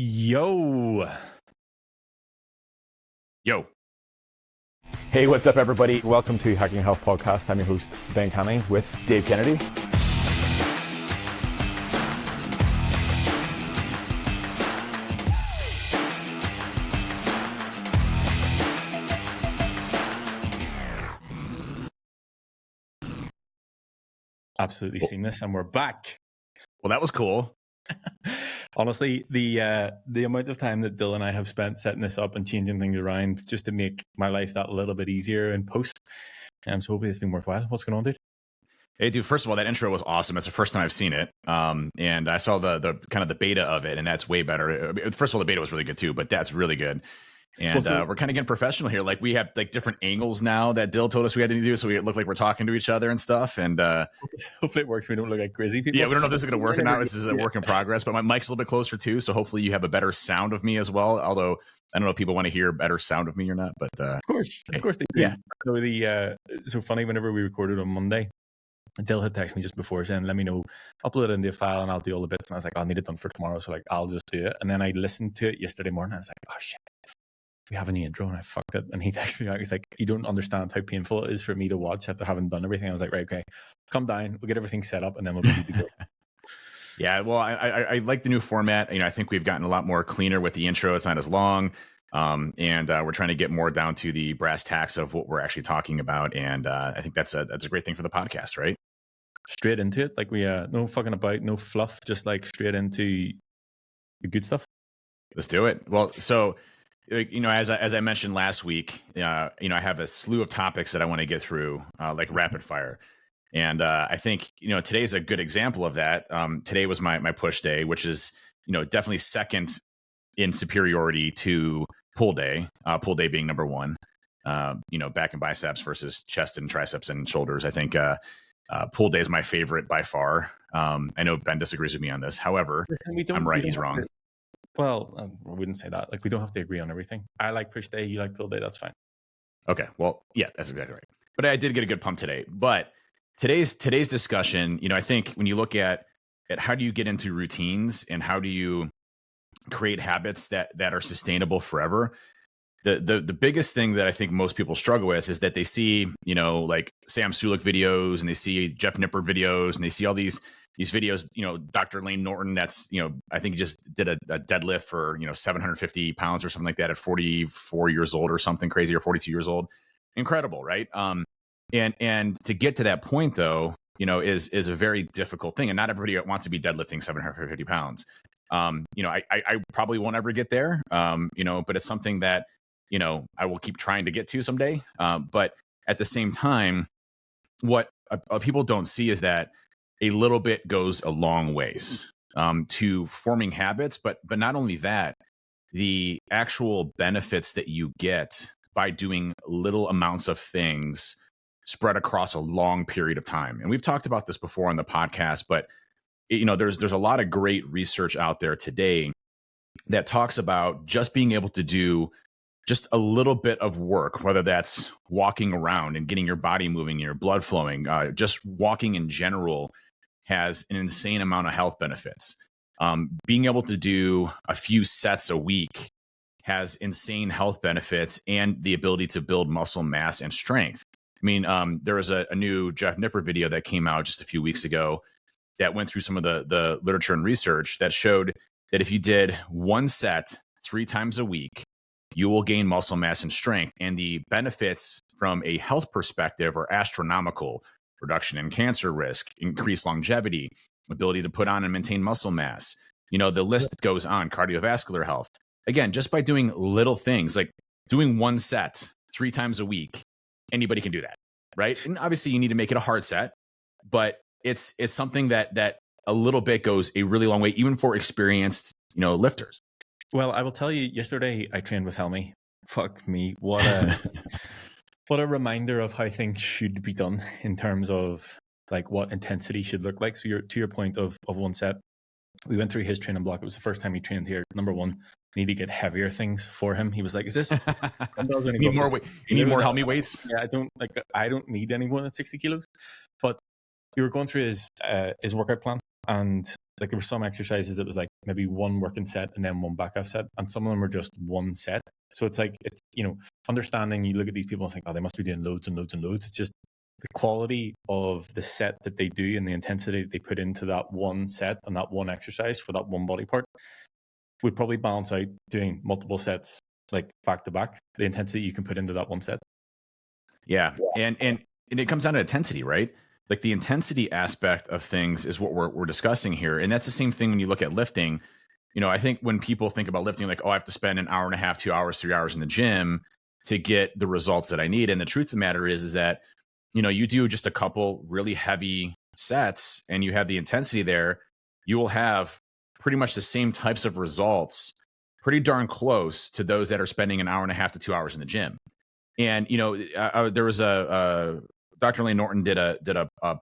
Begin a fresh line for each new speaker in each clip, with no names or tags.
Yo.
Hey, what's up, everybody? Welcome to Hacking Health Podcast. I'm your host, Ben Canning, with Dave Kennedy.
Absolutely seamless, and we're back.
Well, that was cool.
Honestly, the amount of time that Bill and I have spent setting this up and changing things around just to make my life that little bit easier in post. So hopefully it's been worthwhile. What's going on, dude?
Hey, dude, first of all, that intro was awesome. It's the first time I've seen it. And I saw the kind of the beta of it, and that's way better. First of all, the beta was really good too, but that's really good. And we're kind of getting professional here. Like, we have like different angles now that Dill told us we had to do, so we look like we're talking to each other and stuff. And
hopefully it works. We don't look like crazy people.
Yeah, we don't know if this is going to work or not. This is a work in progress, but my mic's a little bit closer too, so hopefully you have a better sound of me as well. Although I don't know if people want to hear better sound of me or not, but
of course they do.
Yeah.
So it's so funny. Whenever we recorded on Monday, Dill had texted me just before saying, "Let me know, upload it into a file, and I'll do all the bits." And I was like, "I'll need it done for tomorrow, so like I'll just do it." And then I listened to it yesterday morning. I was like, "Oh shit, we have a new intro," and I fucked it. And he texted me back. He's like, "You don't understand how painful it is for me to watch after having done everything." I was like, "Right, okay, come down. We'll get everything set up, and then we'll be good to go."
Yeah, well, I like the new format. I think we've gotten a lot more cleaner with the intro. It's not as long. And we're trying to get more down to the brass tacks of what we're actually talking about. And I think that's a great thing for the podcast, right?
Straight into it. Like, we no fucking about, no fluff, just like straight into the good stuff.
Let's do it. Well, so, as I mentioned last week, I have a slew of topics that I want to get through, like rapid fire. And I think, today's a good example of that. Today was my push day, which is, definitely second in superiority to pull day being number one. Back and biceps versus chest and triceps and shoulders. I think pull day is my favorite by far. I know Ben disagrees with me on this. However, I'm right, he's wrong.
Well, I wouldn't say that. Like, we don't have to agree on everything. I like push day, you like pull day, that's fine.
Okay, well, yeah, that's exactly right. But I did get a good pump today. But today's discussion, I think when you look at how do you get into routines and how do you create habits that are sustainable forever, the biggest thing that I think most people struggle with is that they see, like Sam Sulek videos, and they see Jeff Nippard videos, and they see all these videos, Dr. Layne Norton, that's, I think he just did a deadlift for, 750 pounds or something like that at 44 years old or something crazy, or 42 years old. Incredible, right? And to get to that point, though, is a very difficult thing. And not everybody wants to be deadlifting 750 pounds. I probably won't ever get there, but it's something that, I will keep trying to get to someday. But at the same time, what people don't see is that a little bit goes a long ways to forming habits. But not only that, the actual benefits that you get by doing little amounts of things spread across a long period of time. And we've talked about this before on the podcast, but there's a lot of great research out there today that talks about just being able to do just a little bit of work, whether that's walking around and getting your body moving, your blood flowing, just walking in general has an insane amount of health benefits. Being able to do a few sets a week has insane health benefits and the ability to build muscle mass and strength. I mean, there was a new Jeff Nippard video that came out just a few weeks ago that went through some of the literature and research that showed that if you did one set 3 times a week, you will gain muscle mass and strength. And the benefits from a health perspective are astronomical. Reduction in cancer risk, increased longevity, ability to put on and maintain muscle mass. The list goes on. Cardiovascular health. Again, just by doing little things, like doing one set 3 times a week, anybody can do that, right? And obviously you need to make it a hard set, but it's something that a little bit goes a really long way, even for experienced, lifters.
Well, I will tell you, yesterday I trained with Helmy. Fuck me. What a reminder of how things should be done in terms of like what intensity should look like. So to your point of one set, we went through his training block. It was the first time he trained here. Number one, need to get heavier things for him. He was like, "Is this
you need more weight? You need more Helmy weights?"
Yeah, I don't need anyone at 60 kilos. But we were going through his workout plan, and like there were some exercises that was like maybe one working set and then one backup set, and some of them are just one set. So it's like, it's, you know, understanding, you look at these people and think, oh, they must be doing loads and loads and loads. It's just the quality of the set that they do and the intensity that they put into that one set and that one exercise for that one body part would probably balance out doing multiple sets like back to back, the intensity you can put into that one set.
Yeah. And it comes down to intensity, right? Like the intensity aspect of things is what we're discussing here. And that's the same thing when you look at lifting. You know, I think when people think about lifting, like, oh, I have to spend an hour and a half, 2 hours, 3 hours in the gym to get the results that I need. And the truth of the matter is that, you know, you do just a couple really heavy sets and you have the intensity there, you will have pretty much the same types of results, pretty darn close to those that are spending an hour and a half to 2 hours in the gym. And, you know, there was Dr. Layne Norton did a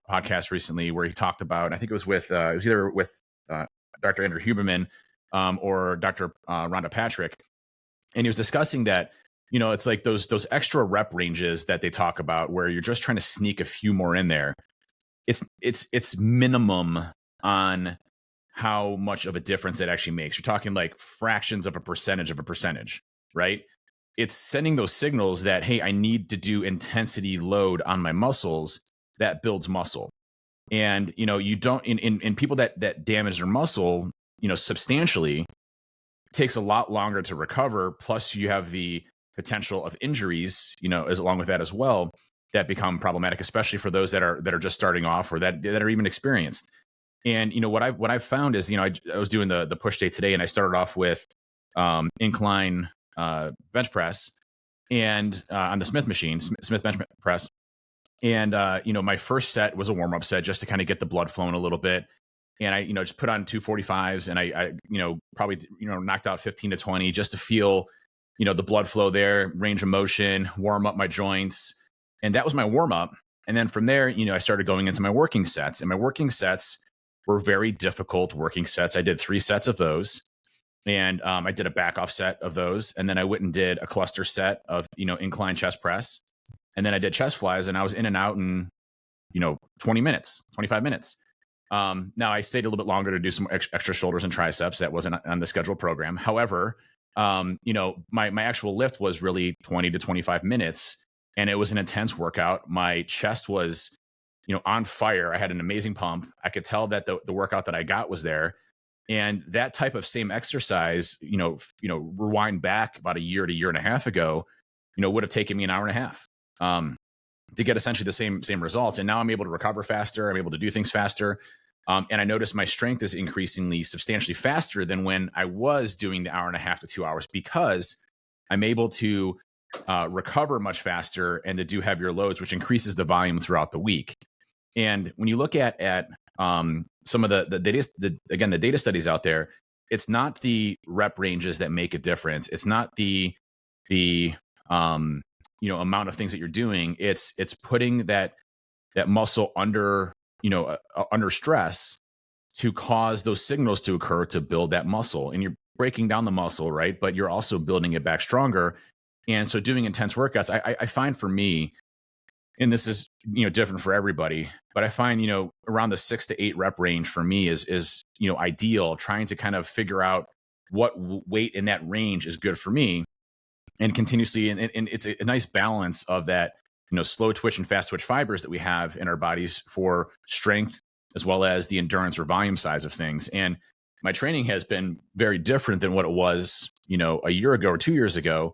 podcast recently where he talked about, I think it was with, it was either with Dr. Andrew Huberman or Dr. Rhonda Patrick. And he was discussing that, you know, it's like those extra rep ranges that they talk about where you're just trying to sneak a few more in there. It's minimum on how much of a difference it actually makes. You're talking like fractions of a percentage, right? It's sending those signals that, hey, I need to do intensity load on my muscles that builds muscle. And, you know, you don't, in people that damage their muscle, you know, substantially, it takes a lot longer to recover. Plus you have the potential of injuries, you know, along with that as well, that become problematic, especially for those that are just starting off or that are even experienced. And, you know, what I've found is, you know, I was doing the push day today and I started off with incline bench press and on the Smith machine, Smith bench press. And, you know, my first set was a warm up set just to kind of get the blood flowing a little bit. And I, you know, just put on 245s and I, you know, probably, you know, knocked out 15 to 20 just to feel, you know, the blood flow there, range of motion, warm up my joints. And that was my warm up. And then from there, you know, I started going into my working sets, and my working sets were very difficult working sets. I did 3 sets of those. And I did a back off set of those. And then I went and did a cluster set of, you know, incline chest press. And then I did chest flies, and I was in and out in, you know, 20 minutes, 25 minutes. Now I stayed a little bit longer to do some extra shoulders and triceps. That wasn't on the scheduled program. However, you know, my actual lift was really 20 to 25 minutes, and it was an intense workout. My chest was, you know, on fire. I had an amazing pump. I could tell that the workout that I got was there. And that type of same exercise, you know, rewind back about a year to year and a half ago, you know, would have taken me an hour and a half to get essentially the same results. And now I'm able to recover faster. I'm able to do things faster. And I noticed my strength is increasingly substantially faster than when I was doing the hour and a half to 2 hours, because I'm able to recover much faster and to do heavier loads, which increases the volume throughout the week. And when you look at some of the data studies out there, it's not the rep ranges that make a difference. It's not the you know, amount of things that you're doing. It's putting that muscle under, you know, under stress to cause those signals to occur to build that muscle. And you're breaking down the muscle, right? But you're also building it back stronger. And so doing intense workouts, I find for me, and this is, you know, different for everybody, but I find, you know, around the 6 to 8 rep range for me is, you know, ideal, trying to kind of figure out what weight in that range is good for me, and continuously. And it's a nice balance of that, you know, slow twitch and fast twitch fibers that we have in our bodies for strength, as well as the endurance or volume size of things. And my training has been very different than what it was, you know, a year ago or 2 years ago.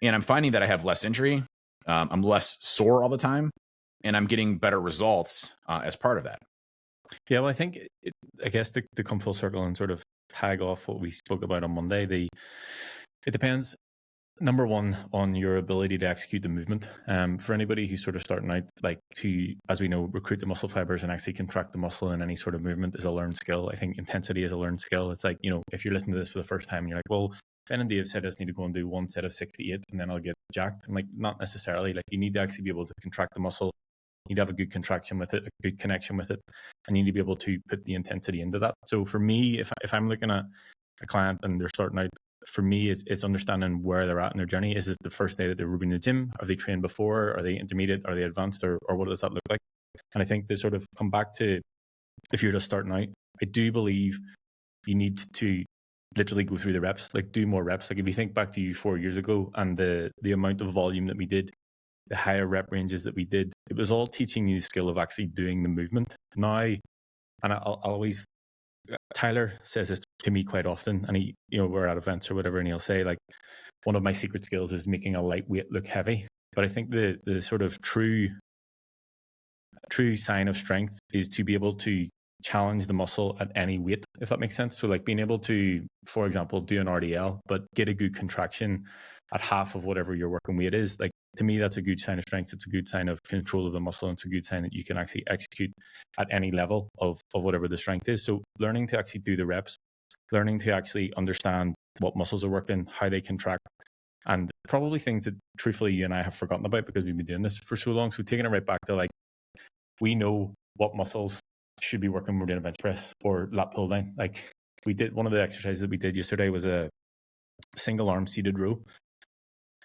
And I'm finding that I have less injury. I'm less sore all the time, and I'm getting better results as part of that.
Yeah, well, I think, I guess to come full circle and sort of tag off what we spoke about on Monday, it depends, number one, on your ability to execute the movement. For anybody who's sort of starting out, like to, as we know, recruit the muscle fibers and actually contract the muscle in any sort of movement is a learned skill. I think intensity is a learned skill. It's like, you know, if you're listening to this for the first time and you're like, well, Ben and Dave said I just need to go and do one set of 68 and then I'll get jacked. I'm like, not necessarily. Like, you need to actually be able to contract the muscle. You need to have a good contraction with it, a good connection with it, and you need to be able to put the intensity into that. So for me, if I'm looking at a client and they're starting out, for me, it's understanding where they're at in their journey. Is this the first day that they're rubbing the gym? Have they trained before? Are they intermediate? Are they advanced? Or what does that look like? And I think they sort of come back to, if you're just starting out, I do believe you need to literally go through the reps, like do more reps. Like if you think back to you 4 years ago and the amount of volume that we did, the higher rep ranges that we did, it was all teaching you the skill of actually doing the movement. Now, and I'll always, Tyler says this to me quite often, and he, we're at events or whatever, and he'll say like, one of my secret skills is making a lightweight look heavy. But I think the sort of true sign of strength is to be able to challenge the muscle at any weight, if that makes sense. So like being able to, for example, do an RDL, but get a good contraction at half of whatever your working weight is. Like to me, that's a good sign of strength. It's a good sign of control of the muscle. And it's a good sign that you can actually execute at any level of whatever the strength is. So learning to actually do the reps, learning to actually understand what muscles are working, how they contract, and probably things that truthfully you and I have forgotten about because we've been doing this for so long. So taking it right back to like, we know what muscles should be working when we're doing a bench press or lat pull down. Like we did, one of the exercises that we did yesterday was a single arm seated row.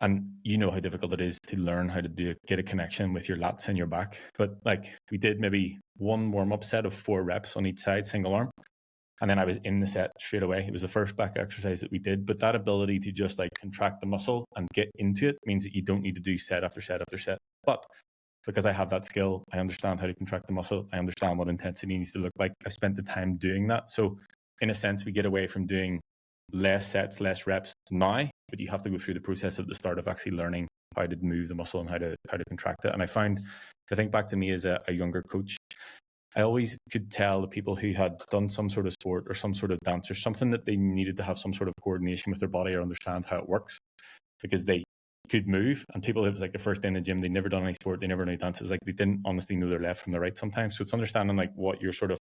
And you know how difficult it is to learn how to get a connection with your lats and your back. But like we did maybe one warm-up set of 4 reps on each side, single arm. And then I was in the set straight away. It was the first back exercise that we did. But that ability to just like contract the muscle and get into it means that you don't need to do set after set after set. But because I have that skill, I understand how to contract the muscle. I understand what intensity needs to look like. I spent the time doing that. So in a sense, we get away from doing less sets, less reps now, but you have to go through the process at the start of actually learning how to move the muscle and how to contract it. And I think back to me as a younger coach, I always could tell the people who had done some sort of sport or some sort of dance or something that they needed to have some sort of coordination with their body or understand how it works because they could move. And people, it was like the first day in the gym, they'd never done any sport, they never knew dance. It was like they didn't honestly know their left from their right sometimes. So it's understanding like what your sort of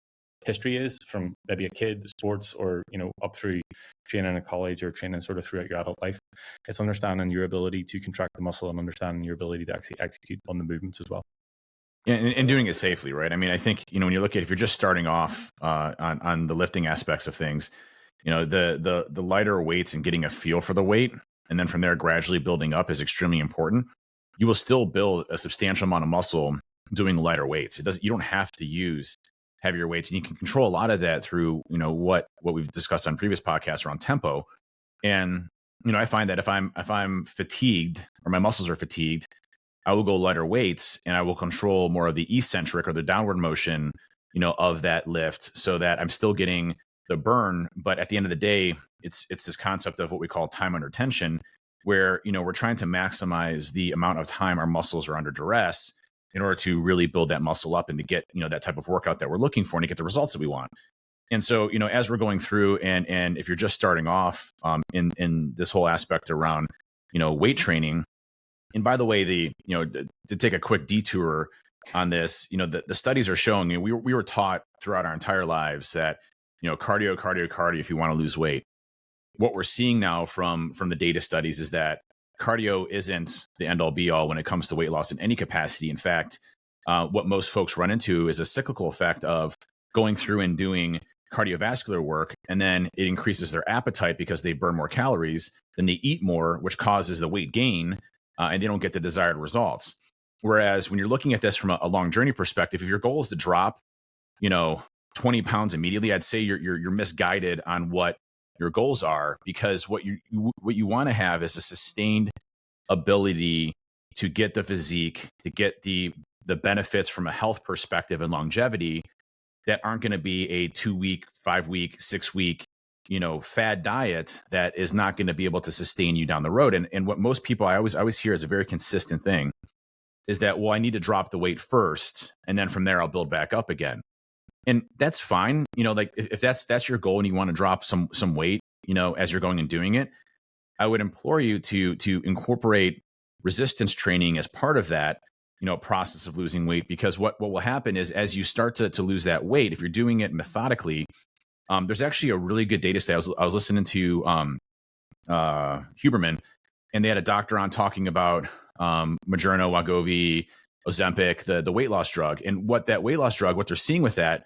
history is from maybe a kid, sports, or up through training in college or training sort of throughout your adult life. It's understanding your ability to contract the muscle and understanding your ability to actually execute on the movements as well.
Yeah, and doing it safely, right? I mean, I think when you look at, if you're just starting off on the lifting aspects of things, the lighter weights and getting a feel for the weight, and then from there gradually building up is extremely important. You will still build a substantial amount of muscle doing lighter weights. You don't have to use heavier weights, and you can control a lot of that through what we've discussed on previous podcasts around tempo. And I find that if I'm fatigued or my muscles are fatigued, I will go lighter weights and I will control more of the eccentric or the downward motion of that lift, so that I'm still getting the burn. But at the end of the day, it's this concept of what we call time under tension, where we're trying to maximize the amount of time our muscles are under duress in order to really build that muscle up and to get, that type of workout that we're looking for and to get the results that we want. And so, as we're going through and if you're just starting off in this whole aspect around, weight training, and by the way, to take a quick detour on this, the studies are showing, we were taught throughout our entire lives that, cardio, if you want to lose weight. What we're seeing now from the data studies is that cardio isn't the end all be all when it comes to weight loss in any capacity. In fact, what most folks run into is a cyclical effect of going through and doing cardiovascular work, and then it increases their appetite because they burn more calories, then they eat more, which causes the weight gain, and they don't get the desired results. Whereas when you're looking at this from a long journey perspective, if your goal is to drop, 20 pounds immediately, I'd say you're misguided on what your goals are, because what you want to have is a sustained ability to get the physique, to get the benefits from a health perspective and longevity that aren't going to be a 2-week, 5-week, 6-week, fad diet that is not going to be able to sustain you down the road. And what most people I always hear is a very consistent thing is that, well, I need to drop the weight first, and then from there I'll build back up again. And that's fine. Like if that's your goal and you want to drop some weight, as you're going and doing it, I would implore you to incorporate resistance training as part of that, process of losing weight. Because what will happen is, as you start to lose that weight, if you're doing it methodically, there's actually a really good data set. I was listening to Huberman, and they had a doctor on talking about Moderna, Wegovy, Ozempic, the weight loss drug. And what that weight loss drug, what they're seeing with that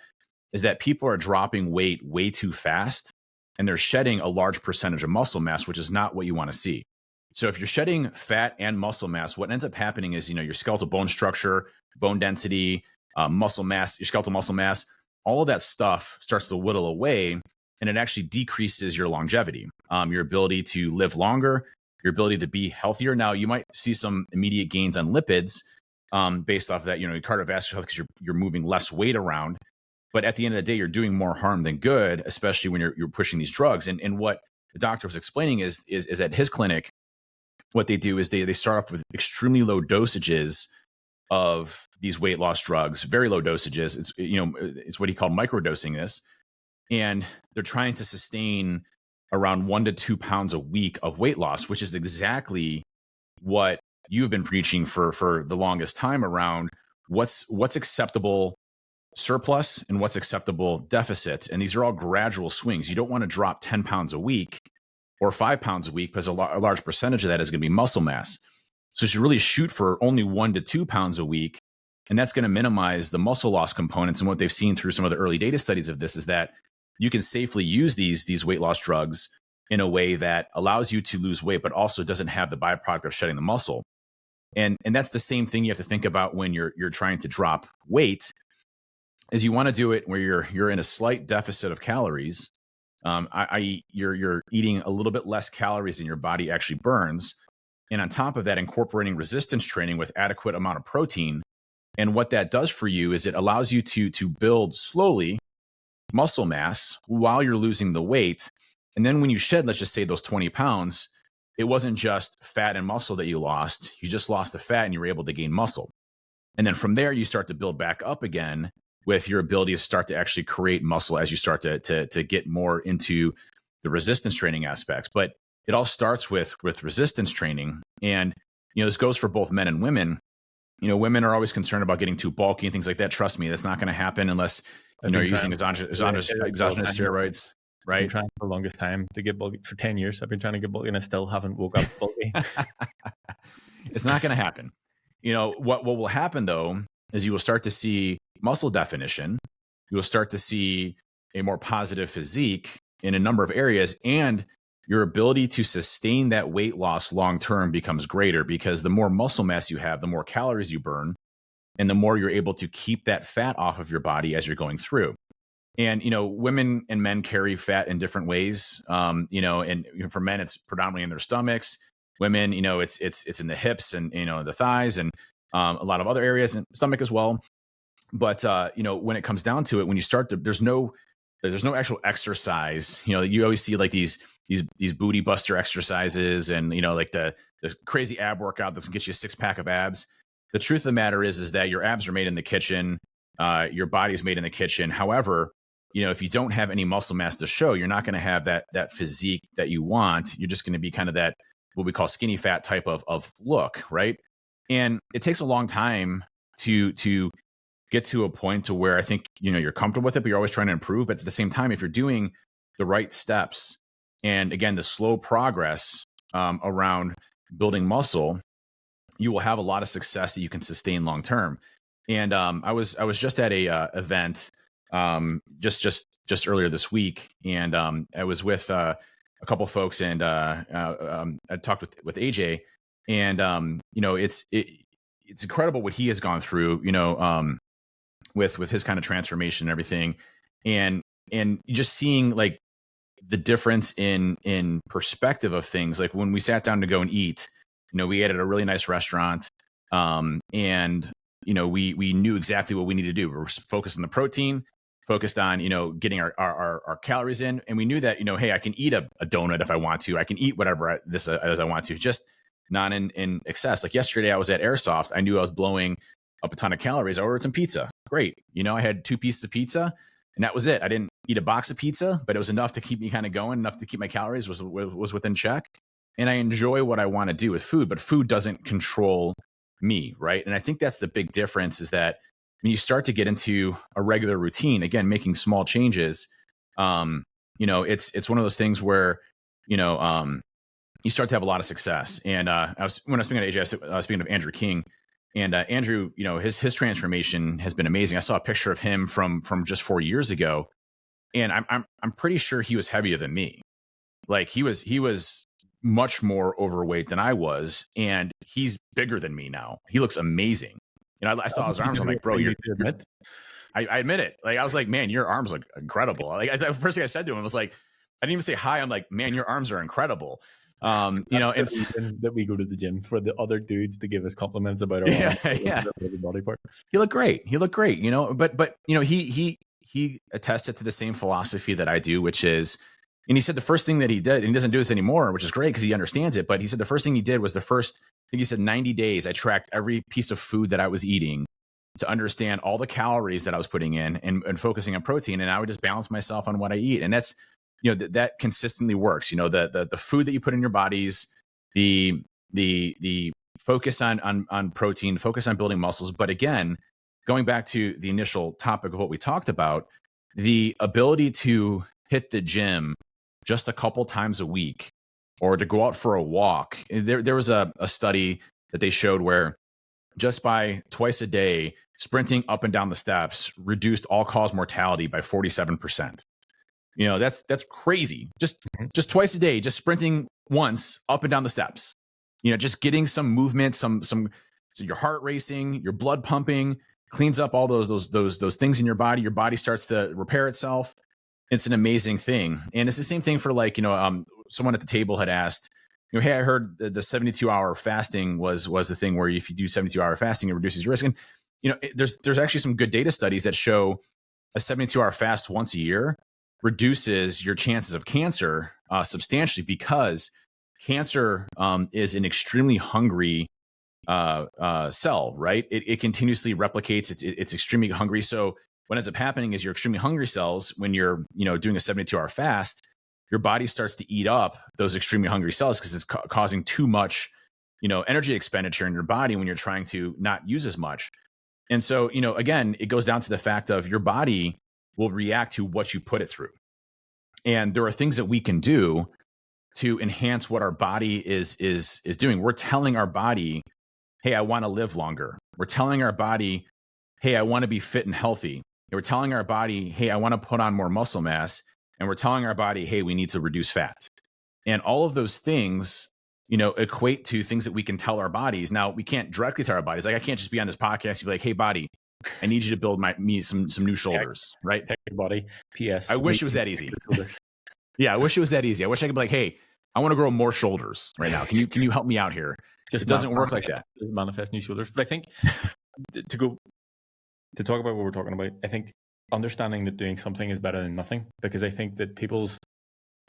is that people are dropping weight way too fast, and they're shedding a large percentage of muscle mass, which is not what you want to see. So if you're shedding fat and muscle mass, what ends up happening is, your skeletal bone structure, bone density, muscle mass, your skeletal muscle mass, all of that stuff starts to whittle away, and it actually decreases your longevity, your ability to live longer, your ability to be healthier. Now, you might see some immediate gains on lipids based off of that, cardiovascular health, because you're moving less weight around. But at the end of the day, you're doing more harm than good, especially when you're pushing these drugs. And what the doctor was explaining is at his clinic, what they do is they start off with extremely low dosages of these weight loss drugs, very low dosages. It's what he called microdosing this. And they're trying to sustain around 1 to 2 pounds a week of weight loss, which is exactly what you've been preaching for the longest time around what's acceptable surplus and what's acceptable deficits. And these are all gradual swings. You don't want to drop 10 pounds a week or 5 pounds a week, because a large percentage of that is going to be muscle mass. So you should really shoot for only 1 to 2 pounds a week. And that's going to minimize the muscle loss components. And what they've seen through some of the early data studies of this is that you can safely use these weight loss drugs in a way that allows you to lose weight, but also doesn't have the byproduct of shedding the muscle. And that's the same thing you have to think about when you're trying to drop weight, is you want to do it where you're in a slight deficit of calories, i.e. you're eating a little bit less calories than your body actually burns. And on top of that, incorporating resistance training with adequate amount of protein. And what that does for you is it allows you to build slowly muscle mass while you're losing the weight. And then when you shed, let's just say those 20 pounds, it wasn't just fat and muscle that you lost. You just lost the fat and you were able to gain muscle. And then from there, you start to build back up again with your ability to start to actually create muscle as you start to get more into the resistance training aspects. But it all starts with resistance training. And, this goes for both men and women. Women are always concerned about getting too bulky and things like that. Trust me, that's not going to happen unless, you're using exogenous steroids. Right.
I've been trying for the longest time to get bulky. For 10 years, I've been trying to get bulky and I still haven't woke up bulky.
It's not going to happen. What will happen, though, is you will start to see muscle definition. You will start to see a more positive physique in a number of areas. And your ability to sustain that weight loss long-term becomes greater, because the more muscle mass you have, the more calories you burn, and the more you're able to keep that fat off of your body as you're going through. And, women and men carry fat in different ways. And for men, it's predominantly in their stomachs. Women, it's in the hips and, the thighs and a lot of other areas, and stomach as well. But, when it comes down to it, when you start to, there's no actual exercise. You always see like these booty buster exercises and, like the crazy ab workout that's gonna get you a 6-pack of abs. The truth of the matter is that your abs are made in the kitchen. Your body's made in the kitchen. However, if you don't have any muscle mass to show, you're not going to have that physique that you want. You're just going to be kind of that, what we call skinny fat type of look, right? And it takes a long time to get to a point to where I think, you're comfortable with it, but you're always trying to improve. But at the same time, if you're doing the right steps, and again, the slow progress around building muscle, you will have a lot of success that you can sustain long term. And I was just at a event just earlier this week, and I was with a couple of folks, and I talked with AJ, and it's incredible what he has gone through, with his kind of transformation and everything, and just seeing like the difference in perspective of things. Like when we sat down to go and eat, we ate at a really nice restaurant, and we knew exactly what we needed to do. We were focused on the protein, focused on, getting our calories in. And we knew that, hey, I can eat a donut if I want to. I can eat whatever as I want to, just not in excess. Like yesterday I was at Airsoft. I knew I was blowing up a ton of calories. I ordered some pizza. Great. I had 2 pieces of pizza and that was it. I didn't eat a box of pizza, but it was enough to keep me kind of going, enough to keep my calories was within check. And I enjoy what I want to do with food, but food doesn't control me. Right. And I think that's the big difference, is that when you start to get into a regular routine, again, making small changes, it's one of those things where, you start to have a lot of success. And when I was speaking to AJ, I was speaking of Andrew King, and Andrew, his transformation has been amazing. I saw a picture of him from just 4 years ago, and I'm pretty sure he was heavier than me. Like he was much more overweight than I was, and he's bigger than me now. He looks amazing. I saw his arms. I'm like, bro, you're. I admit it. Like I was like, man, your arms look incredible. Like the first thing I said to him was like, I didn't even say hi. I'm like, man, your arms are incredible. You know,
That's the
and
reason that we go to the gym, for the other dudes to give us compliments about our
yeah,
arms,
yeah.
the body part.
He looked great. He looked great, you know, but you know, he attested to the same philosophy that I do, which is, and he said the first thing that he did, and he doesn't do this anymore, which is great because he understands it. But he said the first thing he did was I think he said 90 days, I tracked every piece of food that I was eating to understand all the calories that I was putting in and focusing on protein. And I would just balance myself on what I eat. And that's, you know, that consistently works. You know, the food that you put in your bodies, the focus on protein, focus on building muscles. But again, going back to the initial topic of what we talked about, the ability to hit the gym just a couple times a week or to go out for a walk. There was a study that they showed where just by twice a day, sprinting up and down the steps reduced all-cause mortality by 47%. You know, that's crazy. Just twice a day, just sprinting once up and down the steps. You know, just getting some movement, so your heart racing, your blood pumping, cleans up all those things in your body. Your body starts to repair itself. It's an amazing thing. And it's the same thing for like, you know, someone at the table had asked, you know, hey, I heard the 72-hour fasting was the thing where if you do 72-hour fasting, it reduces your risk. And, you know, there's actually some good data studies that show a 72-hour fast once a year reduces your chances of cancer substantially, because cancer is an extremely hungry cell, right? It continuously replicates. It's extremely hungry. So what ends up happening is your extremely hungry cells, when you're, you know, doing a 72-hour fast, your body starts to eat up those extremely hungry cells because it's causing too much, you know, energy expenditure in your body when you're trying to not use as much. And so, you know, again, it goes down to the fact of your body will react to what you put it through. And there are things that we can do to enhance what our body is doing. We're telling our body, hey, I want to live longer. We're telling our body, hey, I want to be fit and healthy. And we're telling our body, hey, I want to put on more muscle mass. And we're telling our body, hey, we need to reduce fat. And all of those things, you know, equate to things that we can tell our bodies. Now, we can't directly tell our bodies. Like, I can't just be on this podcast and be like, hey, body, I need you to build me some new shoulders, right?
Check your body. P.S.
I wish it was that easy. Yeah, I wish it was that easy. I wish I could be like, hey, I want to grow more shoulders right now. Can you help me out here? It doesn't work like that.
Manifest new shoulders. But I think to talk about what we're talking about, I think understanding that doing something is better than nothing, because I think that people's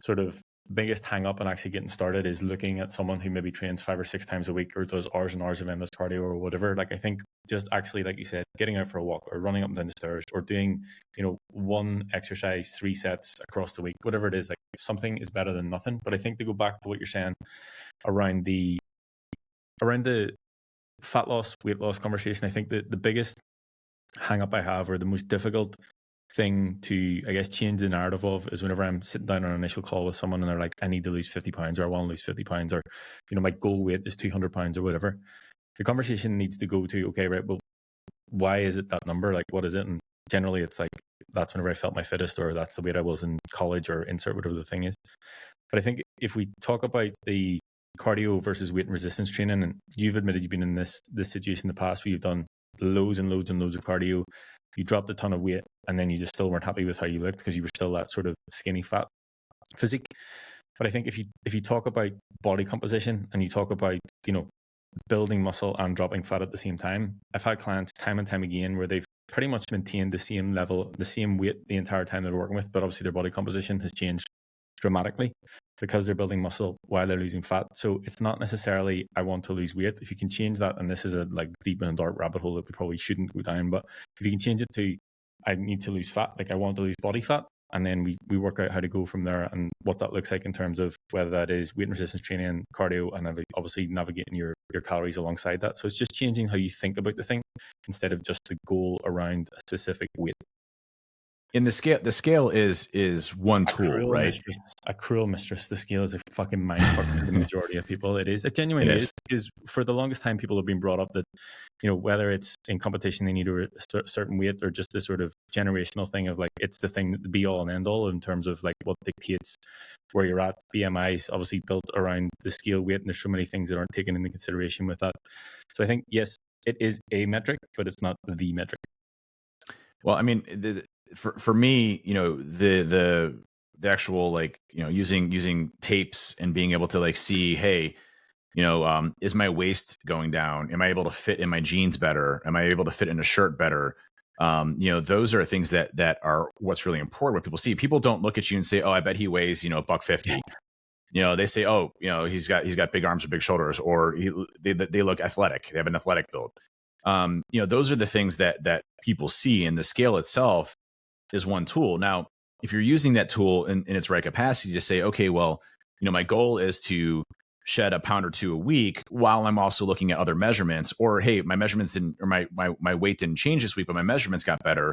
sort of biggest hang up on actually getting started is looking at someone who maybe trains 5 or 6 times a week or does hours and hours of endless cardio or whatever. Like, I think just actually, like you said, getting out for a walk or running up and down the stairs or doing, you know, one exercise 3 sets across the week, whatever it is, like, something is better than nothing. But I think to go back to what you're saying around the fat loss, weight loss conversation, I think that the biggest hang up I have, or the most difficult thing to, I guess, change the narrative of, is whenever I'm sitting down on an initial call with someone and they're like, I need to lose 50 pounds, or I want to lose 50 pounds, or, you know, my goal weight is 200 pounds or whatever. The conversation needs to go to, okay, right, well, why is it that number? Like, what is it? And generally it's like, that's whenever I felt my fittest, or that's the weight I was in college, or insert whatever the thing is. But I think if we talk about the cardio versus weight and resistance training, and you've admitted you've been in this situation in the past where you've done loads and loads and loads of cardio, you dropped a ton of weight, and then you just still weren't happy with how you looked because you were still that sort of skinny fat physique. But I think if you talk about body composition and you talk about, you know, building muscle and dropping fat at the same time, I've had clients time and time again where they've pretty much maintained the same level, the same weight the entire time they're working with, but obviously their body composition has changed dramatically because they're building muscle while they're losing fat. So it's not necessarily, I want to lose weight. If you can change that, and this is a like deep and dark rabbit hole that we probably shouldn't go down, but if you can change it to, I need to lose fat, like I want to lose body fat, and then we work out how to go from there and what that looks like in terms of whether that is weight and resistance training, cardio, and obviously navigating your calories alongside that. So it's just changing how you think about the thing instead of just the goal around a specific weight.
In the scale is one tool, right?
A cruel mistress. The scale is a fucking mindfuck for the majority of people. It genuinely is. Because for the longest time, people have been brought up that, you know, whether it's in competition, they need a certain weight, or just this sort of generational thing of like, it's the thing, the be all and end all in terms of like what dictates where you're at. BMI is obviously built around the scale weight, and there's so many things that aren't taken into consideration with that. So I think, yes, it is a metric, but it's not the metric.
Well, I mean, for me, the actual, like, using tapes and being able to like see, hey, is my waist going down? Am I able to fit in my jeans better? Am I able to fit in a shirt better? Those are things that are what's really important. What people see, people don't look at you and say, "Oh, I bet he weighs, $150." They say, "Oh, he's got big arms or big shoulders," or they look athletic. They have an athletic build. Those are the things that people see, and the scale itself is one tool. Now, if you're using that tool in its right capacity to say, okay, well, my goal is to shed a pound or two a week while I'm also looking at other measurements, or hey, my measurements didn't, or my weight didn't change this week, but my measurements got better.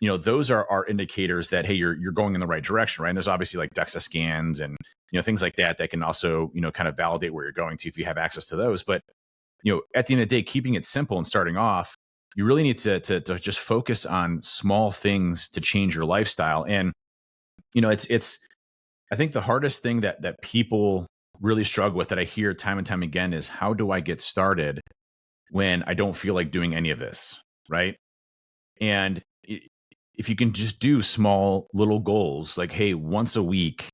Those are indicators that, hey, you're going in the right direction, right? And there's obviously like DEXA scans and things like that can also kind of validate where you're going to if you have access to those. But at the end of the day, keeping it simple and starting off, you really need to just focus on small things to change your lifestyle. And it's I think the hardest thing that people really struggle with, that I hear time and time again, is how do I get started when I don't feel like doing any of this, right? And if you can just do small little goals, like, hey, once a week,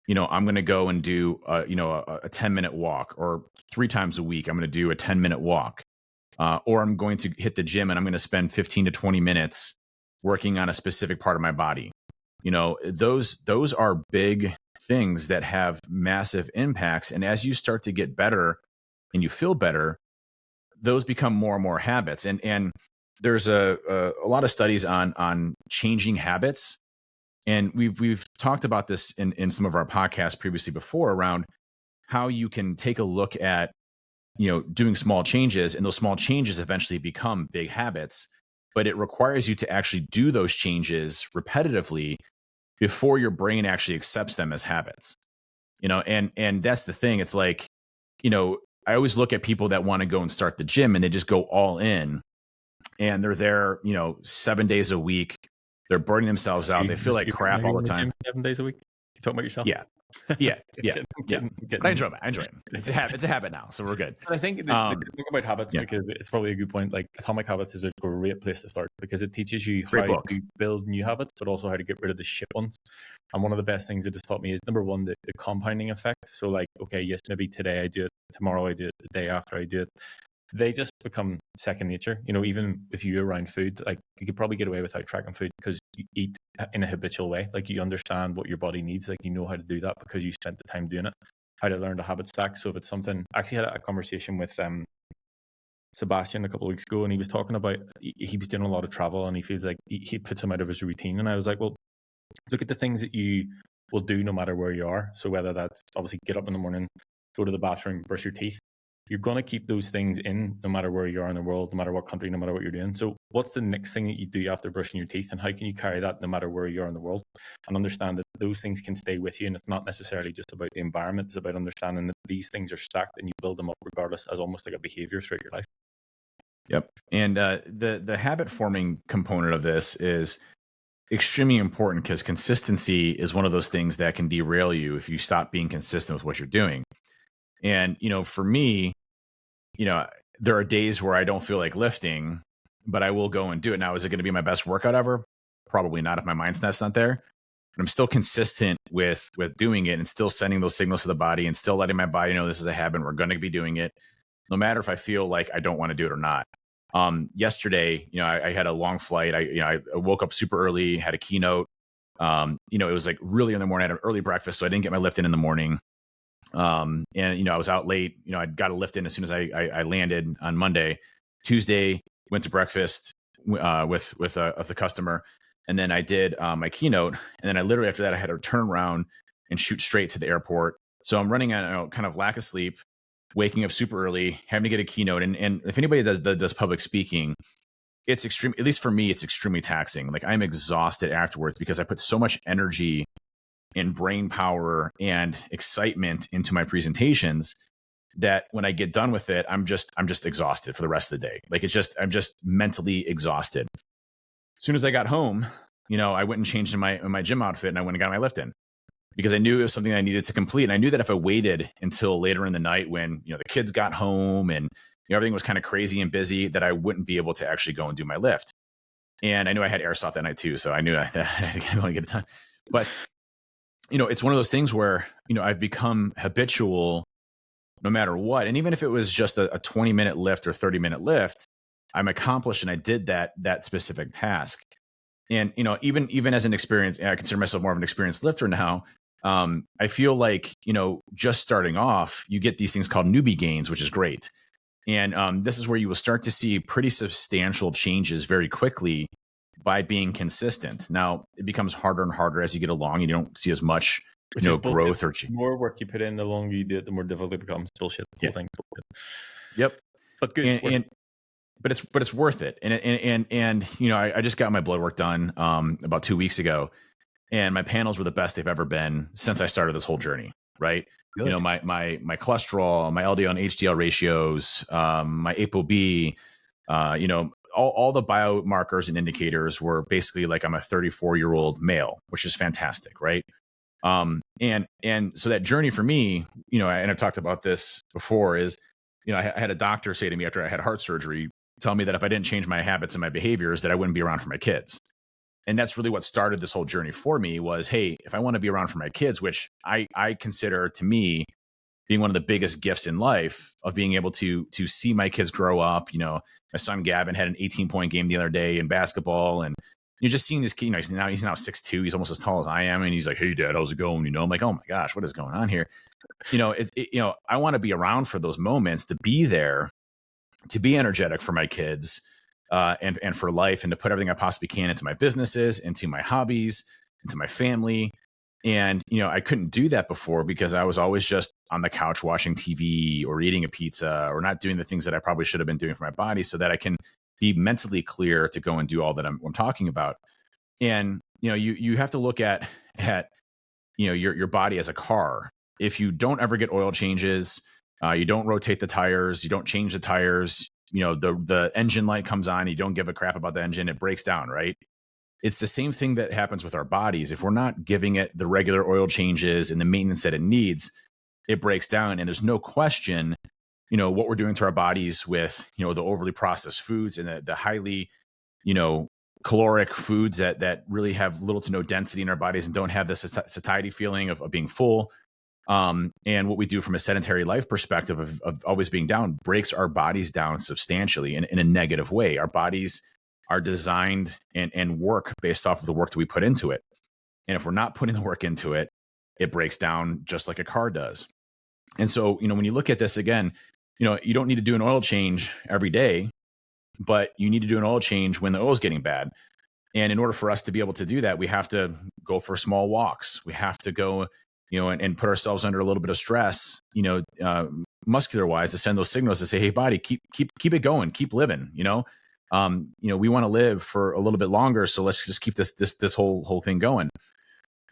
I'm going to go and do a 10-minute walk, or 3 times a week, I'm going to do a 10-minute walk. Or I'm going to hit the gym and I'm going to spend 15 to 20 minutes working on a specific part of my body. Those are big things that have massive impacts. And as you start to get better and you feel better, those become more and more habits. And there's a lot of studies on changing habits. And we've talked about this in some of our podcasts previously before, around how you can take a look at doing small changes, and those small changes eventually become big habits. But it requires you to actually do those changes repetitively before your brain actually accepts them as habits. And that's the thing. It's like, I always look at people that want to go and start the gym, and they just go all in, and they're there, 7 days a week. They're burning themselves out. They feel like crap all the time.
7 days a week. You talking about yourself?
Yeah. Yeah. But I enjoy it. It's a habit now, so we're good.
I think the thing about habits, because it's probably a good point. Like, Atomic Habits is a great place to start, because it teaches you how to build new habits, but also how to get rid of the shit ones. And one of the best things it has taught me is, number one, the compounding effect. So like, okay, yes, maybe today I do it, tomorrow I do it, the day after I do it. They just become second nature. Even if you're around food, like, you could probably get away without tracking food, because you eat in a habitual way. Like, you understand what your body needs. Like, you know how to do that because you spent the time doing it, how to learn the habit stack. So if it's something, I actually had a conversation with Sebastian a couple of weeks ago, and he was talking about, he was doing a lot of travel, and he feels like he puts him out of his routine. And I was like, well, look at the things that you will do no matter where you are. So whether that's obviously get up in the morning, go to the bathroom, brush your teeth, you're going to keep those things in no matter where you are in the world, no matter what country, no matter what you're doing. So what's the next thing that you do after brushing your teeth, and how can you carry that no matter where you are in the world, and understand that those things can stay with you? And it's not necessarily just about the environment. It's about understanding that these things are stacked, and you build them up regardless, as almost like a behavior throughout your life.
Yep. And the habit forming component of this is extremely important, because consistency is one of those things that can derail you if you stop being consistent with what you're doing. And, for me, there are days where I don't feel like lifting, but I will go and do it. Now, is it going to be my best workout ever? Probably not, if my mindset's not there. But I'm still consistent with doing it, and still sending those signals to the body, and still letting my body know this is a habit. We're going to be doing it, no matter if I feel like I don't want to do it or not. Yesterday, I had a long flight. I woke up super early, had a keynote. It was like really in the morning. I had an early breakfast, so I didn't get my lift in the morning. And I was out late. I got a lift in as soon as I landed on Monday. Tuesday, went to breakfast with the customer, and then I did my keynote, and then I literally, after that, I had to turn around and shoot straight to the airport. So I'm running on kind of lack of sleep, waking up super early, having to get a keynote, and if anybody does public speaking, it's extreme. At least for me, it's extremely taxing. Like, I'm exhausted afterwards, because I put so much energy and brain power and excitement into my presentations that when I get done with it, I'm just exhausted for the rest of the day. Like, I'm just mentally exhausted. As soon as I got home, I went and changed in my gym outfit, and I went and got my lift in, because I knew it was something I needed to complete. And I knew that if I waited until later in the night, when, the kids got home and everything was kind of crazy and busy, that I wouldn't be able to actually go and do my lift. And I knew I had airsoft that night too, so I knew I had to go and get it done. But it's one of those things where I've become habitual no matter what. And even if it was just a 20-minute lift or 30-minute lift, I'm accomplished and I did that specific task. And even as an experience, I consider myself more of an experienced lifter now. I feel like just starting off, you get these things called newbie gains, which is great. And this is where you will start to see pretty substantial changes very quickly by being consistent. Now, it becomes harder and harder as you get along. You don't see as much growth or
the more work you put in, the longer you do it, the more difficult it becomes. Bullshit. The whole thing.
Yep.
But good.
But it's worth it. And I just got my blood work done about 2 weeks ago, and my panels were the best they've ever been since I started this whole journey. Right. Good. My cholesterol, my LDL and HDL ratios, my ApoB, all the biomarkers and indicators were basically like I'm a 34-year-old male, which is fantastic. Right. And so that journey for me, and I've talked about this before, is, I had a doctor say to me after I had heart surgery, tell me that if I didn't change my habits and my behaviors, that I wouldn't be around for my kids. And that's really what started this whole journey for me was, hey, if I want to be around for my kids, which I consider to me being one of the biggest gifts in life of being able to see my kids grow up. My son Gavin had an 18-point game the other day in basketball, and you're just seeing this kid, he's now 6'2", he's almost as tall as I am. And he's like, hey dad, how's it going? I'm like, oh my gosh, what is going on here? I want to be around for those moments, to be there, to be energetic for my kids, and for life, and to put everything I possibly can into my businesses, into my hobbies, into my family. And, I couldn't do that before because I was always just on the couch watching TV or eating a pizza or not doing the things that I probably should have been doing for my body, so that I can be mentally clear to go and do all that I'm talking about. And, you have to look at your body as a car. If you don't ever get oil changes, you don't rotate the tires, you don't change the tires, the engine light comes on, you don't give a crap about the engine, it breaks down, right? It's the same thing that happens with our bodies. If we're not giving it the regular oil changes and the maintenance that it needs, it breaks down. And there's no question, what we're doing to our bodies with, the overly processed foods and the highly, caloric foods that really have little to no density in our bodies and don't have this satiety feeling of being full. And what we do from a sedentary life perspective of always being down breaks our bodies down substantially in a negative way. Our bodies are designed and work based off of the work that we put into it. And if we're not putting the work into it, it breaks down just like a car does. And so, when you look at this again, you don't need to do an oil change every day, but you need to do an oil change when the oil is getting bad. And in order for us to be able to do that, we have to go for small walks. We have to go, and put ourselves under a little bit of stress, muscular wise, to send those signals to say, hey, body, keep it going, keep living, we want to live for a little bit longer. So let's just keep this whole thing going.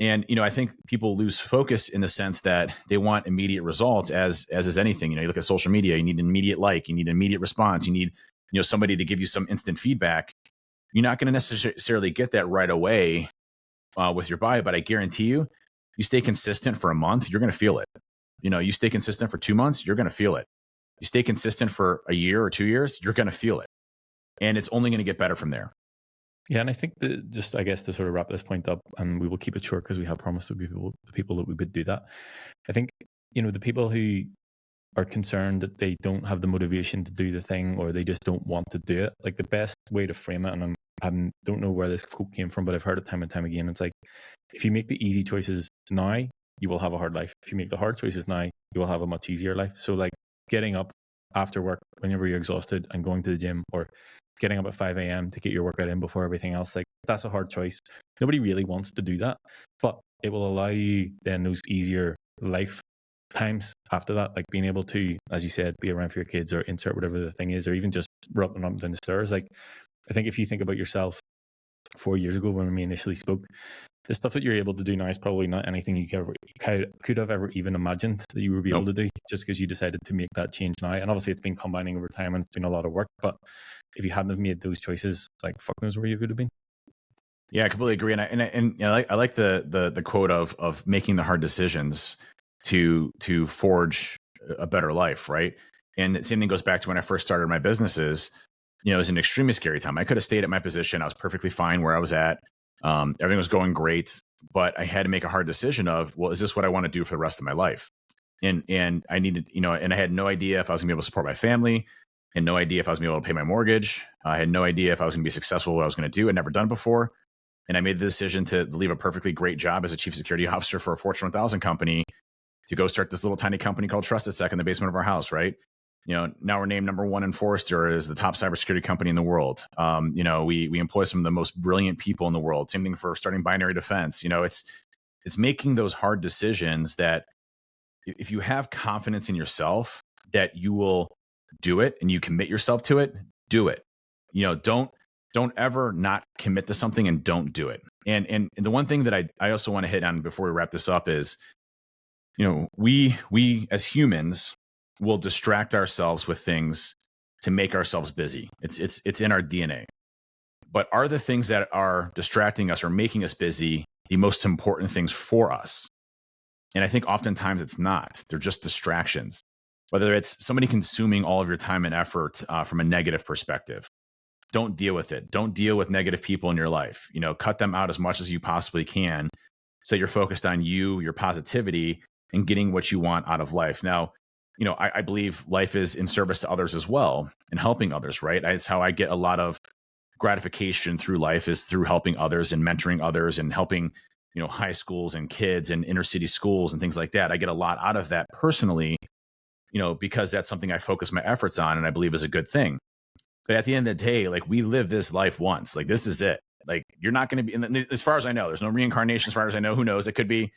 And, I think people lose focus in the sense that they want immediate results as is anything. You look at social media, you need an immediate like, you need an immediate response. You need, somebody to give you some instant feedback. You're not going to necessarily get that right away with your body, but I guarantee you stay consistent for a month, you're going to feel it. You stay consistent for 2 months, you're going to feel it. You stay consistent for a year or 2 years, you're going to feel it. And it's only going to get better from there.
Yeah, and I think I guess to sort of wrap this point up, and we will keep it short because we have promised to people that we would do that. I think, the people who are concerned that they don't have the motivation to do the thing, or they just don't want to do it, like the best way to frame it, and I don't know where this quote came from, but I've heard it time and time again. It's like, if you make the easy choices now, you will have a hard life. If you make the hard choices now, you will have a much easier life. So like getting up after work whenever you're exhausted and going to the gym, or getting up at 5 a.m. to get your workout in before everything else, like that's a hard choice. Nobody really wants to do that, but it will allow you then those easier life times after that, like being able to, as you said, be around for your kids, or insert whatever the thing is, or even just running up and down the stairs. Like, I think if you think about yourself 4 years ago when we initially spoke, the stuff that you're able to do now is probably not anything you could have ever even imagined that you would be able to do, just because you decided to make that change now. And obviously it's been combining over time and it's been a lot of work, but if you hadn't have made those choices, like fuck knows where you would have been.
Yeah, I completely agree. And I like the quote of making the hard decisions to forge a better life, right? And the same thing goes back to when I first started my businesses. it was an extremely scary time. I could have stayed at my position. I was perfectly fine where I was at. Everything was going great, but I had to make a hard decision of, well, is this what I want to do for the rest of my life? And I needed, and I had no idea if I was gonna be able to support my family, and no idea if I was gonna be able to pay my mortgage. I had no idea if I was gonna be successful, what I was gonna do. I'd never done it before. And I made the decision to leave a perfectly great job as a chief security officer for a Fortune 1000 company to go start this little tiny company called TrustedSec in the basement of our house, right? Now we're named #1 in Forrester as the top cybersecurity company in the world. We employ some of the most brilliant people in the world. Same thing for starting Binary Defense. It's making those hard decisions that if you have confidence in yourself that you will do it and you commit yourself to it, do it. Don't ever not commit to something and don't do it. And the one thing that I also want to hit on before we wrap this up is, we as humans will distract ourselves with things to make ourselves busy. It's in our DNA. But are the things that are distracting us or making us busy the most important things for us? And I think oftentimes it's not. They're just distractions. Whether it's somebody consuming all of your time and effort from a negative perspective, don't deal with it. Don't deal with negative people in your life. Cut them out as much as you possibly can so you're focused on you, your positivity, and getting what you want out of life. Now, I believe life is in service to others as well and helping others, right? It's how I get a lot of gratification through life, is through helping others and mentoring others and helping, high schools and kids and inner city schools and things like that. I get a lot out of that personally, because that's something I focus my efforts on and I believe is a good thing. But at the end of the day, we live this life once. This is it. You're not going to be, as far as I know, there's no reincarnation as far as I know. Who knows? It could be,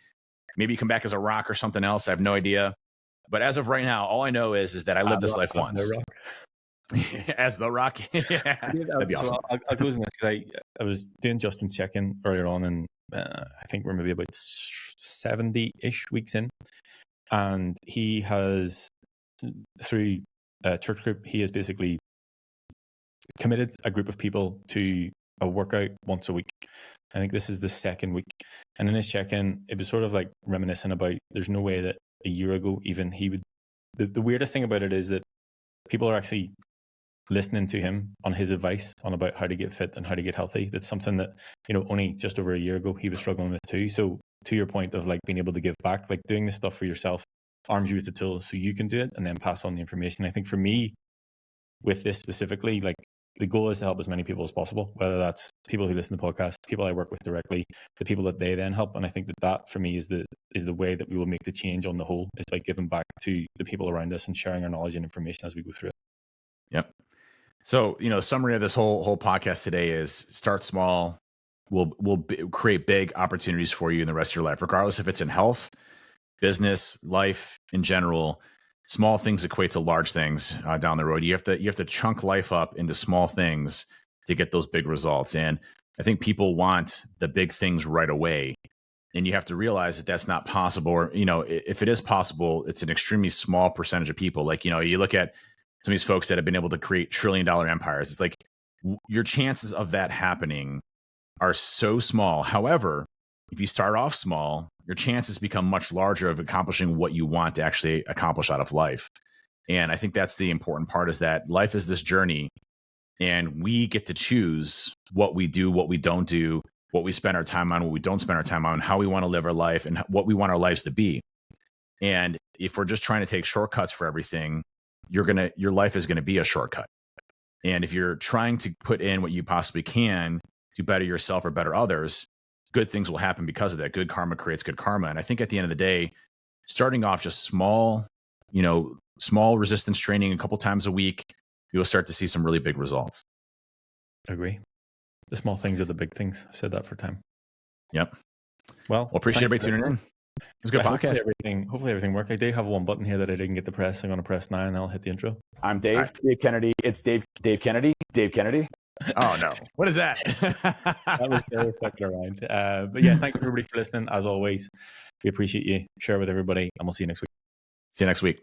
maybe you come back as a rock or something else. I have no idea. But as of right now, all I know is that I live this life once. As the rock. Yeah, that'd be awesome.
I'll close on this because I was doing Justin's check-in earlier on, and I think we're maybe about 70-ish weeks in. And he has, through a church group, he has basically committed a group of people to a workout once a week. I think this is the second week. And in his check-in, it was sort of reminiscent about, there's no way that a year ago even he would, the weirdest thing about it is that people are actually listening to him on his advice on about how to get fit and how to get healthy. That's something that, only just over a year ago he was struggling with too. So to your point of being able to give back, doing this stuff for yourself arms you with the tools so you can do it and then pass on the information. I think for me, with this specifically, the goal is to help as many people as possible, whether that's people who listen to podcasts, people I work with directly, the people that they then help. And I think that for me is the way that we will make the change on the whole, is by giving back to the people around us and sharing our knowledge and information as we go through it.
Yep. So, summary of this whole podcast today is start small. We'll create big opportunities for you in the rest of your life, regardless if it's in health, business, life in general. Small things equate to large things down the road. You have to chunk life up into small things to get those big results. And I think people want the big things right away. And you have to realize that that's not possible. Or, if it is possible, it's an extremely small percentage of people. You look at some of these folks that have been able to create $1 trillion empires. It's your chances of that happening are so small. However, if you start off small, your chances become much larger of accomplishing what you want to actually accomplish out of life. And I think that's the important part, is that life is this journey and we get to choose what we do, what we don't do, what we spend our time on, what we don't spend our time on, how we want to live our life and what we want our lives to be. And if we're just trying to take shortcuts for everything, your life is going to be a shortcut. And if you're trying to put in what you possibly can to better yourself or better others, good things will happen because of that. Good karma creates good karma. And I think at the end of the day, starting off just small resistance training a couple times a week, you'll start to see some really big results.
I agree. The small things are the big things. I've said that for time.
Yep.
Well,
appreciate everybody tuning in. It was a good podcast.
Hopefully everything worked. I do have one button here that I didn't get to press. I'm going to press 9 and I'll hit the intro.
I'm Dave. Right. Dave Kennedy. It's Dave Kennedy. Dave Kennedy.
Oh no! What is that?
That was very fucking around. But yeah, thanks everybody for listening. As always, we appreciate you. Share with everybody, and we'll see you next week.
See you next week.